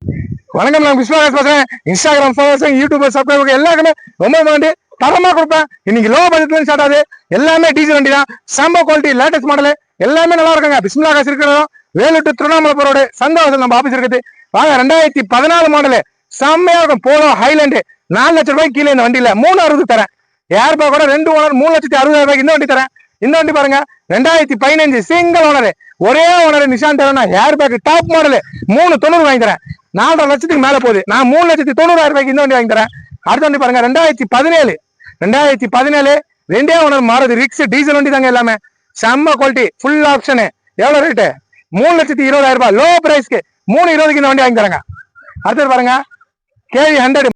வணக்கம், நான் விஸ்வநாத் பேசுறேன். இன்ஸ்டாகிராம் ஃபாலோவர்ஸ், யூடியூப் சப்ஸ்கிரைபர் எல்லாருக்குமே ரொம்ப வேண்டி தரமா கொடுப்பேன். இன்னைக்கு லோ பட்ஜெட்ல ஸ்டார்ட் ஆகுது. எல்லாமே டீசல் வண்டி தான். செம்ம குவாலிட்டி, லேட்டஸ்ட் மாடல் எல்லாமே நல்லா இருக்குங்க. பிஸ்மில்லா காசு இருக்கிறோம். வேலூர் டு திருவண்ணாமலை போரோடு சந்தோஷம் நம்ம ஆபீஸ் இருக்குது. வாங்க, 2014 மாடல் செம்மையா இருக்கும். போலோ ஹைலாண்டு 4 லட்சம் ரூபாய்க்கு கீழே இந்த வண்டியில 360 தரேன். ஏர் பேக் கூட 2 ஓனர் 3,60,000 இந்த வண்டி தரேன். இந்த வண்டி பாருங்க, 2015 சிங்கிள் ஓனர், ஒரே ஓனர் நிஷான் தரேன். ஏர் பேக் டாப் மாடல் 390 வாங்கி தரேன். 4.5 லட்சத்துக்கு மேல போகுது. நான் 3,90,000 ரூபாய்க்கு இந்த வண்டி வாங்கி தரேன். அடுத்த வண்டி பாருங்க, 2017 ரெண்டே ஓனர் மாறுது. ரிக்ஸ் டீசல் வண்டி தாங்க. எல்லாமே செம்ம குவாலிட்டி, ஃபுல் ஆப்ஷனு. எவ்வளவு ரேட்டு? 3,20,000 ரூபாய். லோ பிரைஸ்க்கு 320க்கு இந்த வண்டி வாங்கி தரேங்க. அடுத்தது பாருங்க, கேவி 100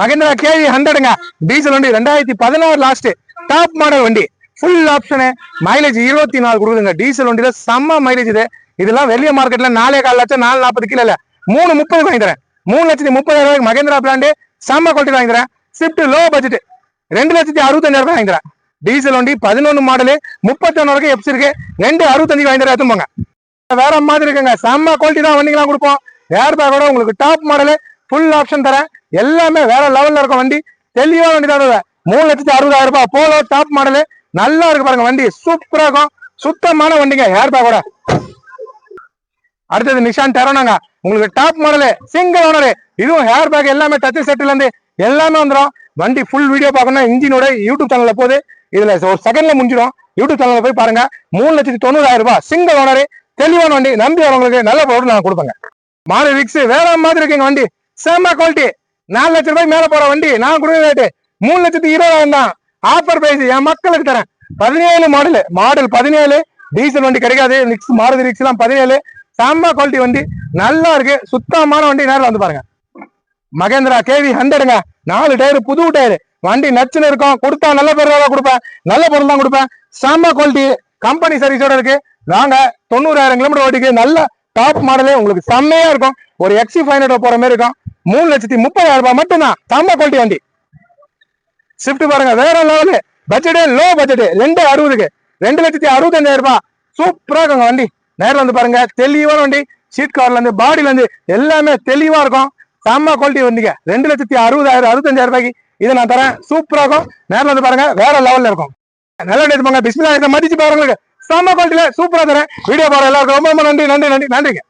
மகேந்திரா கேவி 100ங்க. டீசல் வண்டி 2016 லாஸ்ட் டாப் மாடல் வண்டி. Full option, mileage 24 கொடுக்குதுங்க. டீசல் வண்டியில செம்ம மைலேஜ் இது. இதெல்லாம் வெளிய மார்க்கெட்ல 4.25 லட்சம் 440 கீழே இல்ல 330 வாங்கி தரேன். 3,30,000 ரூபாய்க்கு மகேந்திரா பிராண்டு செம்ம குவாலிட்டி வாங்கி தரேன். ஸ்விஃப்ட் லோ பட்ஜெட் 2,65,000 ரூபாய் வாங்கி தரேன். டீசல் வண்டி 11 மாடலு 31 வரைக்கும் எப்ஸ் இருக்கு. 2,65 வாங்கி தரேன். எடுத்துப்போங்க. வேற மாதிரி இருக்குங்க. செம்ம குவாலிட்டி தான் வண்டிங்கெல்லாம் கொடுப்போம். ஏர் பேக்கோட உங்களுக்கு டாப் மாடலு ஃபுல் ஆப்ஷன் தரேன். எல்லாமே வேற லெவல்ல இருக்கும் வண்டி. தெளிவான வண்டி தான். 3,60,000 ரூபாய் போலோ டாப் மாடலு நல்லா இருக்கு பாருங்க. வண்டி சூப்பரா இருக்கும். சுத்தமான வண்டிங்க. ஏர் பேக்கோட. அடுத்தது நிஷான் டெரோனாங்க. உங்களுக்கு டாப் மாடலு சிங்கிள் ஓனரு. இதுவும் ஹேர் பேக் எல்லாமே டச் செட்ல இருந்து எல்லாமே வந்துடும். வண்டி ஃபுல் வீடியோ பார்க்கணும். இன்ஜினோட யூடியூப் சேனல்ல போகுது. இதுல ஒரு செகண்ட்ல முடிஞ்சிடும். யூடியூப் சேனல்ல போய் பாருங்க. 3,90,000 ரூபாய் சிங்கிள் ஓனரு. தெளிவான வண்டி. நம்பி வரவங்களுக்கு நல்ல பொருள் நான் கொடுப்பேங்க. மாடு ரிக்ஸ் வேற மாதிரி இருக்குங்க. வண்டி செம்ம குவாலிட்டி. 4 லட்சம் ரூபாய் மேல போற வண்டி. நான் கொடுக்குற ரேட்டு 3,20,000 தான். ஆஃபர் பிரைஸ் என் மக்களுக்கு தரேன். 17 மாடல் 17 டீசல் வண்டி கிடைக்காது. ரிக்ஸ் மாருதி ரிக்ஸ் எல்லாம் 17 செம்ம குவாலிட்டி வண்டி. நல்லா இருக்கு. சுத்தமான வண்டி. நேரில் வந்து பாருங்க. மகேந்திரா கேவி 100ங்க. 4 டயர் புது டயர். வண்டி நச்சுன்னு இருக்கும். கொடுத்தா நல்ல பொருள் தான் கொடுப்பேன். நல்ல பொருள் தான் கொடுப்பேன். செம்ம குவாலிட்டி. கம்பெனி சர்வீஸோட இருக்கு. வாங்க, 90,000 கிலோமீட்டர் ஓடிக்கு. நல்ல டாப் மாடலே உங்களுக்கு செம்மையா இருக்கும். ஒரு XC 500 போற மாதிரி இருக்கும். 3,30,000 ரூபாய் மட்டும்தான். செம்ம குவாலிட்டி வண்டி. ஸ்விஃப்ட் பாருங்க, வேற லெவலு. பட்ஜெட் லோ பட்ஜெட் 2,60க்கு 2,65,000 ரூபாய். சூப்பரா இருக்குங்க வண்டி. நேரில் வந்து பாருங்க. தெளிவான வண்டி. சீட் கவர்ல இருந்து பாடியில இருந்து எல்லாமே தெளிவா இருக்கும். செம்ம குவாலிட்டி வண்டிங்க. 2,60,000 65,000 ரூபாய்க்கு இதை நான் தரேன். சூப்பரா இருக்கும். நேரில் வந்து பாருங்க. வேற லெவல்ல இருக்கும். நல்ல எடுத்துப்பாங்க. பிஸ்மில்லா மதிச்சு பாருங்களுக்கு செம்ம குவாலிட்டியில சூப்பரா தரேன். வீடியோ பாருங்க. எல்லாருக்கும் ரொம்ப நன்றிங்க.